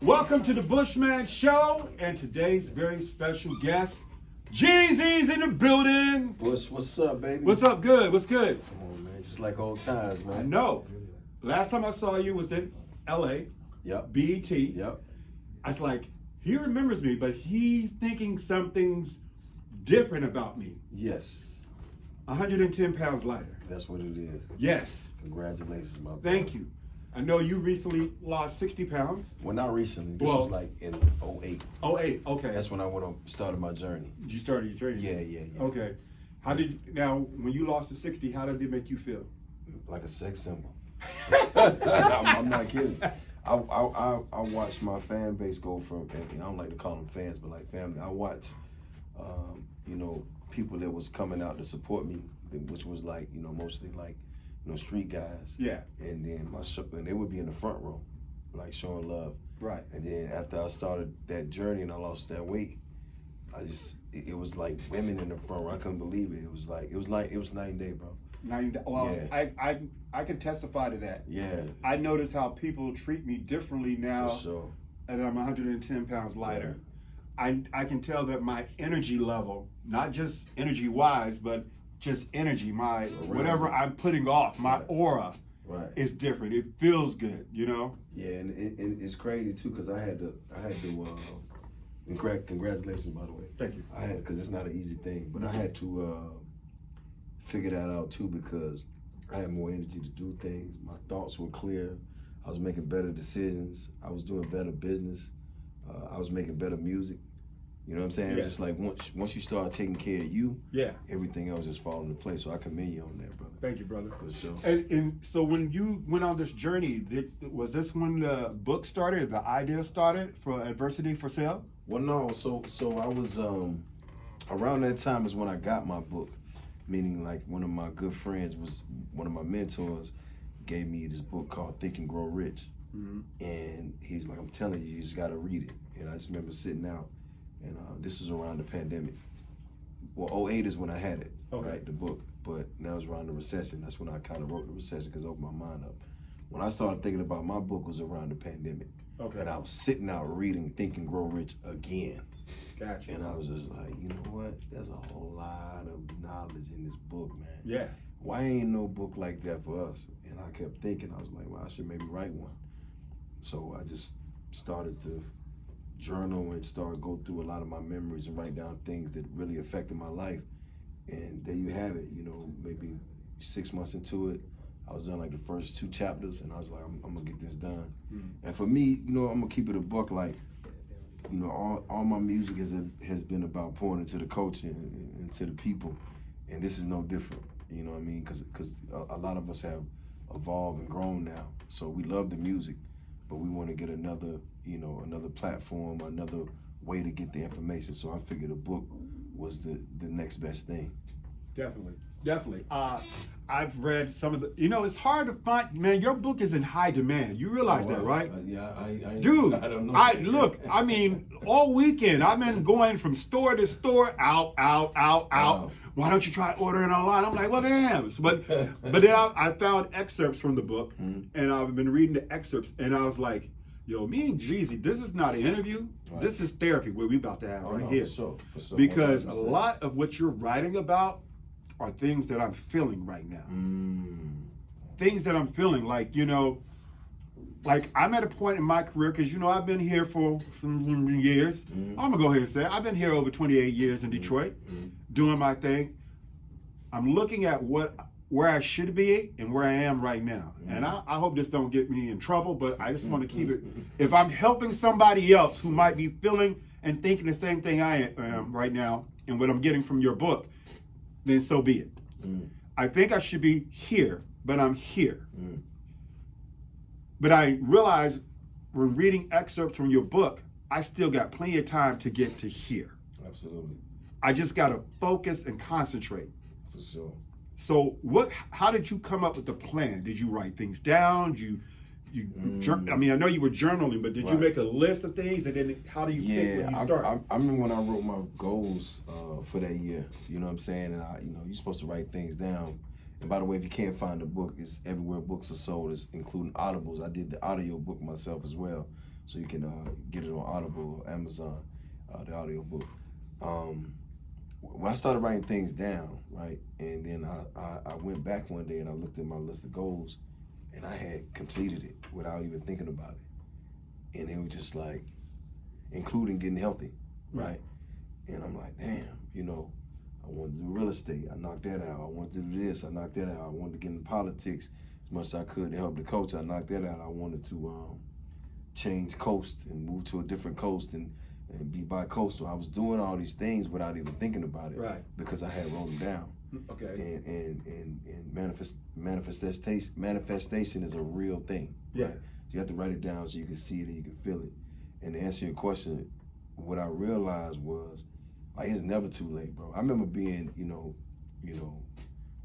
Welcome to the Bushman Show, and today's very special guest, Jeezy's in the building. Bush, what's up, baby? What's up? Good. What's good? Come on, man. Just like old times, man. I know. Last time I saw you was in L.A. Yep. BET. Yep. I was like, he remembers me, but he's thinking something's different about me. Yes. 110 pounds lighter. That's what it is. Yes. Congratulations, my brother. Thank you. I know you recently lost 60 pounds. Well, not recently. This was like in 08. 08, okay. That's when I started my journey. You started your training? Yeah. Okay. Now, when you lost to 60, how did it make you feel? Like a sex symbol. I'm not kidding. I watched my fan base go from, I don't like to call them fans, but like family. I watched, people that was coming out to support me, which was like, mostly like, street guys. Yeah. And then and they would be in the front row, like showing love. Right. And then after I started that journey and I lost that weight, it was like women in the front row. I couldn't believe it. It was night and day, bro. Well, yeah. I can testify to that. Yeah. I notice how people treat me differently now. For sure. And I'm 110 pounds lighter. Yeah. I can tell that my energy level, not just energy wise, but just energy, whatever I'm putting off, my aura is different. It feels good, Yeah, and it's crazy too, because I had to congratulations, by the way. Thank you. Because it's not an easy thing, but I had to figure that out too, because I had more energy to do things. My thoughts were clear. I was making better decisions. I was doing better business. I was making better music. You know what I'm saying? Yeah. Just like once you start taking care of you, everything else just falls into place. So I commend you on that, brother. Thank you, brother. For sure. And so when you went on this journey, was this when the book started, the idea started for Adversity for Sale? Well, no. So I was around that time is when I got my book. Meaning, like, one of my good friends was one of my mentors, gave me this book called Think and Grow Rich. Mm-hmm. And he's like, I'm telling you, you just got to read it. And I just remember sitting out. And this was around the pandemic. Well, 08 is when I had it, right, the book. But now it's around the recession. That's when I kind of wrote the recession, because it opened my mind up. When I started thinking about my book was around the pandemic. Okay. And I was sitting out reading Think and Grow Rich again. Gotcha. And I was just like, you know what? There's a lot of knowledge in this book, man. Yeah. Why ain't no book like that for us? And I kept thinking, I was like, well, I should maybe write one. So I just started to journal and go through a lot of my memories and write down things that really affected my life. And there you have it. Maybe 6 months into it, I was done like the first 2 chapters, and I was like, I'm gonna get this done. Mm-hmm. And for me, I'm gonna keep it a buck. Like, all my music has been about pouring into the culture and to the people, and this is no different. You know what I mean? Because a lot of us have evolved and grown now. So we love the music, but we want to get another platform, another way to get the information. So I figured a book was the next best thing. Definitely. I've read some of the, it's hard to find, man, your book is in high demand. You realize that, right? Dude, I don't know. Look, all weekend, I've been going from store to store, out. Why don't you try ordering online? I'm like, well, damn. But then I found excerpts from the book, and I've been reading the excerpts, and I was like, yo, me and Jeezy, this is not an interview. Right. This is therapy, what we about to have here. For sure. Because 100%. A lot of what you're writing about are things that I'm feeling right now. Things that I'm feeling, like I'm at a point in my career, because I've been here for some years. I'm gonna go ahead and say I've been here over 28 years in Detroit, doing my thing. I'm looking at where I should be and where I am right now. And I hope this don't get me in trouble, but I just want to keep it. If I'm helping somebody else who might be feeling and thinking the same thing I am right now, and what I'm getting from your book, then so be it. I think I should be here, but I'm here. But I realize when reading excerpts from your book, I still got plenty of time to get to here. Absolutely. I just got to focus and concentrate. For sure. So how did you come up with the plan? Did you write things down? I know you were journaling, but did you make a list of things? And then how do you pick when you start? I remember when I wrote my goals for that year, you know what I'm saying? And you're supposed to write things down. And by the way, if you can't find the book, it's everywhere books are sold, including Audibles. I did the audio book myself as well. so you can get it on Audible or Amazon, the audio book. When I started writing things down, right, and then I went back one day and I looked at my list of goals, and I had completed it without even thinking about it. And it was just like, including getting healthy, right? And I'm like, damn, you know, I wanted to do real estate. I knocked that out. I wanted to do this. I knocked that out. I wanted to get into politics as much as I could to help the coach. I knocked that out. I wanted to change coast and move to a different coast and be bi-coastal. I was doing all these things without even thinking about it, right? Because I had wrote them down. Okay. And manifestation is a real thing. Yeah. Right? You have to write it down so you can see it and you can feel it. And to answer your question, what I realized was, like, it's never too late, bro. I remember being, you know,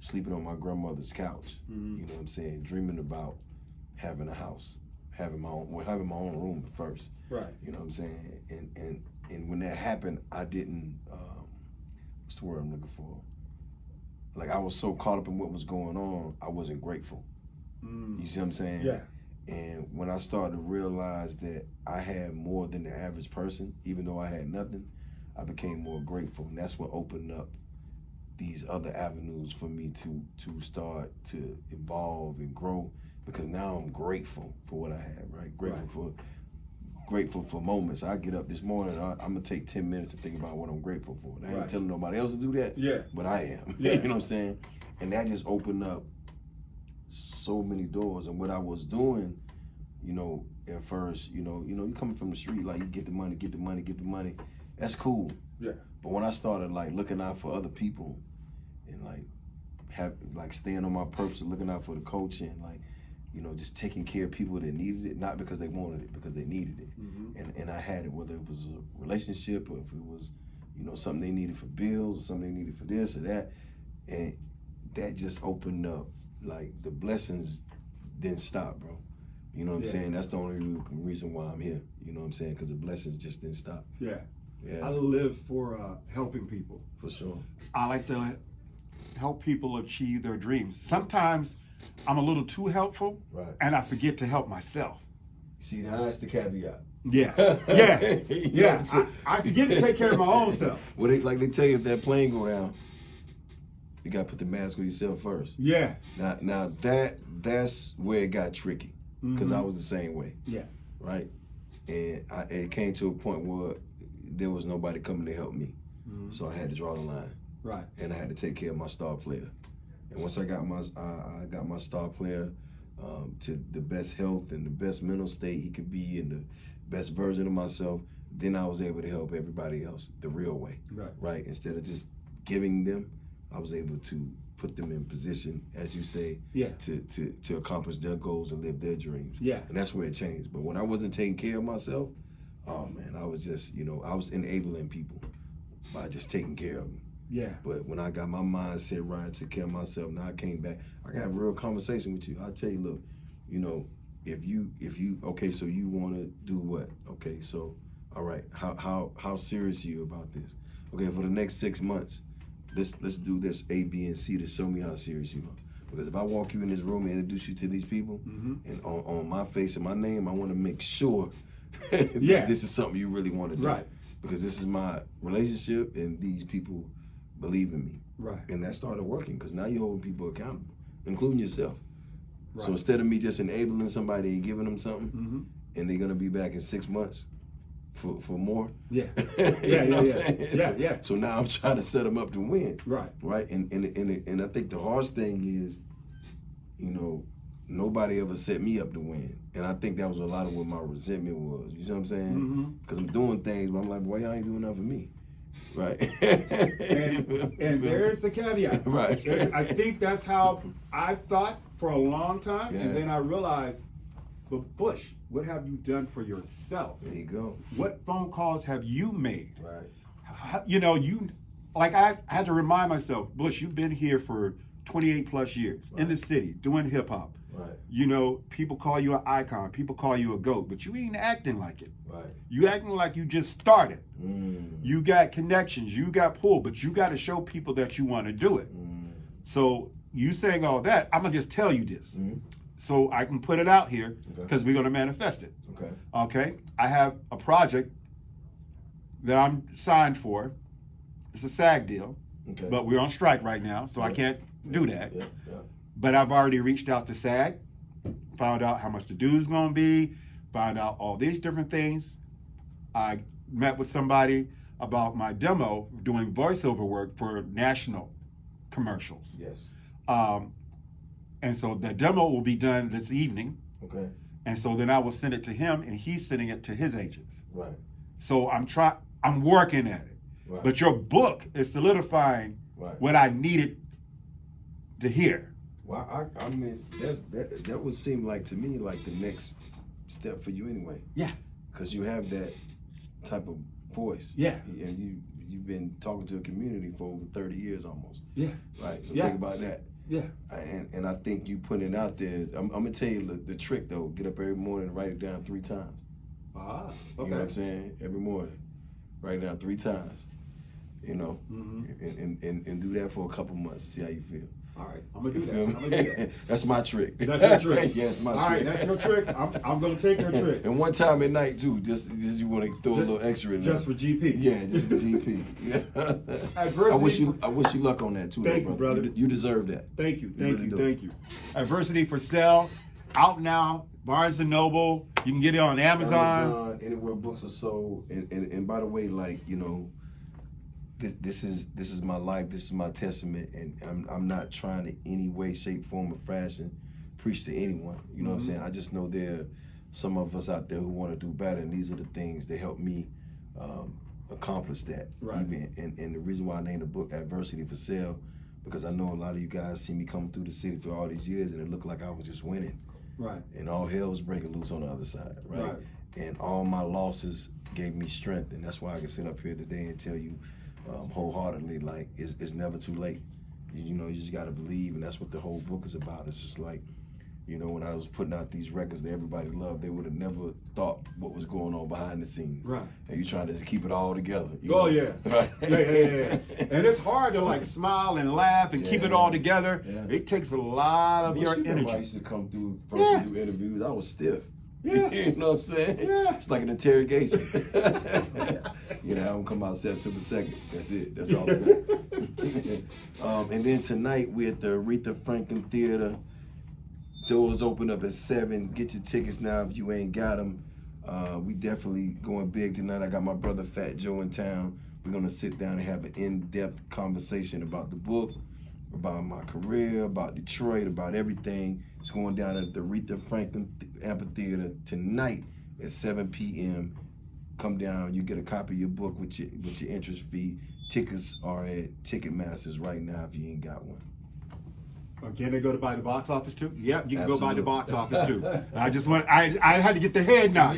sleeping on my grandmother's couch. Mm-hmm. You know what I'm saying? Dreaming about having a house, having my own room first. Right. You know what I'm saying? And when that happened, I didn't. What's the word I'm looking for? Like, I was so caught up in what was going on, I wasn't grateful. You see what I'm saying? Yeah. And when I started to realize that I had more than the average person, even though I had nothing, I became more grateful. And that's what opened up these other avenues for me to start to evolve and grow, because now I'm grateful for what I have, right? Grateful for moments. I get up this morning, I'm gonna take 10 minutes to think about what I'm grateful for. I ain't telling nobody else to do that, but I am. Yeah. You know what I'm saying? And that just opened up so many doors. And what I was doing, you know, at first, you coming from the street, like, you get the money. That's cool. Yeah. But when I started, like, looking out for other people and staying on my purpose and looking out for the coach and, like, you know, just taking care of people that needed it, not because they wanted it, because they needed it. Mm-hmm. And I had it, whether it was a relationship or if it was, you know, something they needed for bills or something they needed for this or that. And that just opened up, like, the blessings didn't stop, bro. You know what I'm saying? That's the only reason why I'm here. You know what I'm saying? Because the blessings just didn't stop. Yeah. Yeah. I live for helping people. For sure. I like to help people achieve their dreams. Sometimes I'm a little too helpful, and I forget to help myself. See, now that's the caveat. Yeah. I forget to take care of my own self. Well, they tell you, if that plane go down, you got to put the mask on yourself first. Yeah. Now that's where it got tricky, because I was the same way. Yeah. Right. And it came to a point where there was nobody coming to help me, so I had to draw the line. Right. And I had to take care of my star player. And once I got my star player to the best health and the best mental state he could be and the best version of myself, then I was able to help everybody else the real way. Right. Instead of just giving them, I was able to put them in position, as you say, to accomplish their goals and live their dreams. Yeah. And that's where it changed. But when I wasn't taking care of myself, oh man, I was just, I was enabling people by just taking care of them. Yeah. But when I got my mindset right, took care of myself, now I came back, I got a real conversation with you. I tell you, look, if you okay, so you want to do what? Okay, so all right, how serious are you about this? Okay, for the next 6 months, let's do this A, B, and C to show me how serious you are. Because if I walk you in this room and introduce you to these people, and on my face and my name, I want to make sure that this is something you really want to do. Right. Because this is my relationship, and these people believe in me. Right. And that started working, because now you're holding people accountable, including yourself. Right. So instead of me just enabling somebody and giving them something, and they're gonna be back in 6 months for more. Yeah. Yeah. So now I'm trying to set them up to win. Right. Right. And I think the hardest thing is, nobody ever set me up to win. And I think that was a lot of what my resentment was. You see what I'm saying? Because I'm doing things, but I'm like, boy, y'all ain't doing nothing for me. Right. and there's the caveat. Right. I think that's how I thought for a long time. Yeah. And then I realized, but Bush, what have you done for yourself? There you go. What phone calls have you made? Right. I had to remind myself, Bush, you've been here for 28 plus years in the city doing hip hop. Right. People call you an icon, people call you a GOAT, but you ain't acting like it. Right. You acting like you just started. You got connections, you got pull, but you got to show people that you want to do it. So you saying all that, I'm gonna just tell you this. so I can put it out here because we're going to manifest it. Okay. I have a project that I'm signed for. It's a SAG deal, but we're on strike right now, so I can't do that. But I've already reached out to SAG, found out how much the due's going to be, found out all these different things. I met with somebody about my demo doing voiceover work for national commercials. And so the demo will be done this evening. And so then I will send it to him, and he's sending it to his agents. So I'm working at it. But your book is solidifying what I needed to hear. Well, I mean, that would seem like to me like the next step for you anyway. Because you have that type of voice. And you've been talking to a community for over 30 years almost. Right. So think about that. And I think you putting it out there is, I'm gonna tell you the trick though. Get up every morning and write it down 3 times. You know what I'm saying? Every morning, write it down 3 times. You know, and do that for a couple months. See how you feel. All right, I'm gonna do that. That's my trick. That's your trick. Yeah, it's my trick. All right, that's your trick. I'm gonna take your trick. And one time at night too, just you want to throw a little extra in there. Just for GP. Yeah, just for GP. I wish you luck on that too. Thank you, brother. You deserve that. Thank you, thank you. Adversity for Sale, out now. Barnes and Noble. You can get it on Amazon. Anywhere books are sold. And by the way, like, you know, this is my life. This is my testament, and I'm not trying to any way, shape, form, or fashion preach to anyone. You know what I'm saying? I just know there are some of us out there who want to do better, and these are the things that help me accomplish that. Even and the reason why I named the book Adversity for Sale, because I know a lot of you guys see me coming through the city for all these years, and it looked like I was just winning. And all hell was breaking loose on the other side. And all my losses gave me strength, and that's why I can sit up here today and tell you wholeheartedly, like, it's never too late. You know, you just got to believe, and that's what the whole book is about. It's just like, you know, when I was putting out these records that everybody loved, they would have never thought what was going on behind the scenes. And you trying to just keep it all together. Yeah. And it's hard to like smile and laugh and keep it all together. It takes a lot of your energy. I used to come through first and do interviews. I was stiff. You know what I'm saying? It's like an interrogation. You know, I don't come out September 2nd. That's it. That's all I got. And then tonight we're at the Aretha Franklin Theater. Doors open up at 7. Get your tickets now if you ain't got them. We definitely going big tonight. I got my brother Fat Joe in town. We're going to sit down and have an in-depth conversation about the book, about my career, about Detroit, about everything. It's going down at the Aretha Franklin Amphitheater tonight at 7 p.m. Come down. You get a copy of your book with your entrance fee. Tickets are at Ticketmasters right now if you ain't got one. Can they go to buy the box office too? Yep, you can go buy the box office too. I had to get the head nod.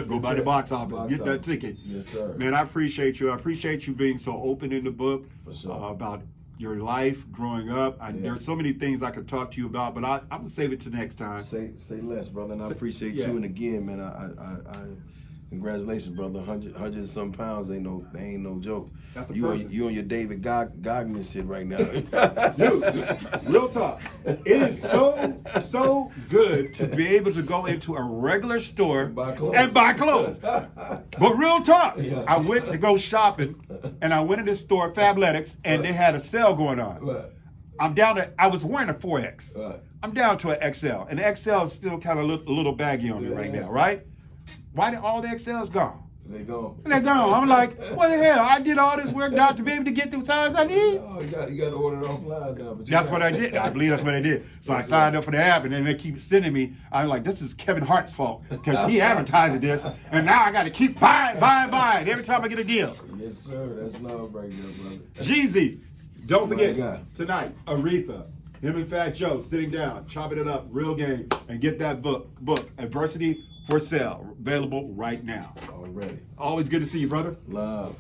Go buy the box office. Get that ticket. Yes, sir. Man, I appreciate you. I appreciate you being so open in the book about your life growing up. There's so many things I could talk to you about, but I'm gonna save it to next time. Say less, brother. And I appreciate you. And again, man, I congratulations, brother. 100 and some pounds ain't no joke. That's you on your David Goggins shit right now. Dude, real talk. It is so good to be able to go into a regular store and buy clothes. But real talk, I went to go shopping, and I went in this store, Fabletics, and they had a sale going on. I'm down to, I was wearing a 4X. I'm down to an XL, and the XL is still kind of a little baggy on me right now, right? Why did all the XLs gone? They gone. I'm like, what the hell? I did all this work out to be able to get the size I need. Oh, you got to order it offline now. That's what I did. I believe that's what I did. So I signed up for the app, and then they keep sending me. I'm like, this is Kevin Hart's fault because he advertised this, and now I got to keep buying every time I get a deal. Yes, sir. That's love right there, brother. Jeezy, don't forget tonight, Aretha. Him and Fat Joe sitting down, chopping it up, real game, and get that book, Adversity for Sale, available right now. Already. Always good to see you, brother. Love.